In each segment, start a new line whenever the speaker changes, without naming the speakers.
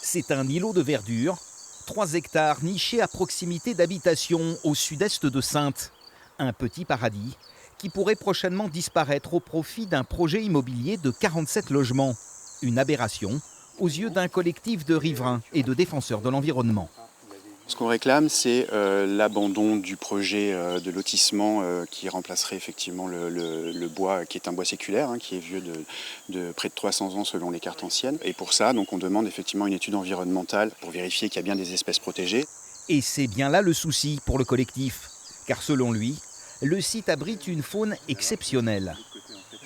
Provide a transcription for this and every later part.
C'est un îlot de verdure, 3 hectares nichés à proximité d'habitations au sud-est de Saintes. Un petit paradis qui pourrait prochainement disparaître au profit d'un projet immobilier de 47 logements. Une aberration aux yeux d'un collectif de riverains et de défenseurs de l'environnement.
Ce qu'on réclame, c'est l'abandon du projet de lotissement qui remplacerait effectivement le bois, qui est un bois séculaire, qui est vieux de près de 300 ans selon les cartes anciennes. Et pour ça, donc, on demande effectivement une étude environnementale pour vérifier qu'il y a bien des espèces protégées.
Et c'est bien là le souci pour le collectif, car selon lui, le site abrite une faune exceptionnelle.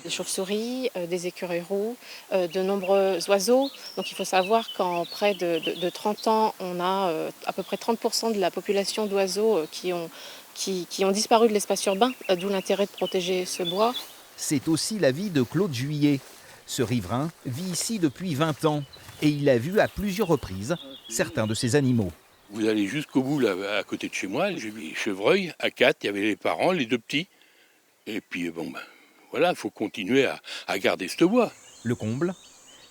Des chauves-souris, des écureuils roux, de nombreux oiseaux. Donc il faut savoir qu'en près de 30 ans, on a à peu près 30% de la population d'oiseaux qui ont disparu de l'espace urbain, d'où l'intérêt de protéger ce bois.
C'est aussi l'avis de Claude Juillet. Ce riverain vit ici depuis 20 ans et il a vu à plusieurs reprises certains de ces animaux.
Vous allez jusqu'au bout, là, à côté de chez moi, j'ai vu les chevreuils à 4, il y avait les parents, les 2 petits. Et puis voilà, il faut continuer à garder ce bois.
Le comble,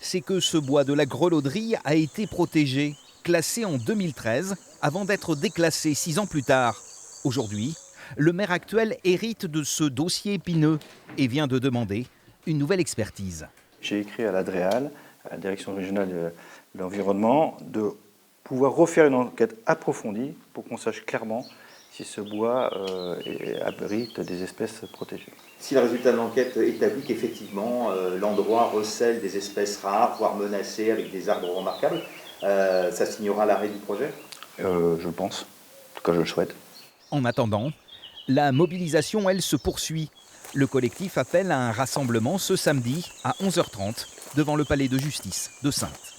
c'est que ce bois de la Grelauderie a été protégé, classé en 2013, avant d'être déclassé 6 ans plus tard. Aujourd'hui, le maire actuel hérite de ce dossier épineux et vient de demander une nouvelle expertise.
J'ai écrit à l'ADREAL, à la Direction régionale de l'environnement, de pouvoir refaire une enquête approfondie pour qu'on sache clairement si ce bois abrite des espèces protégées.
Si le résultat de l'enquête établit qu'effectivement l'endroit recèle des espèces rares, voire menacées, avec des arbres remarquables, ça signera l'arrêt du projet ?
Je le pense, en tout cas je le souhaite.
En attendant, la mobilisation, elle, se poursuit. Le collectif appelle à un rassemblement ce samedi à 11h30 devant le palais de justice de Saintes.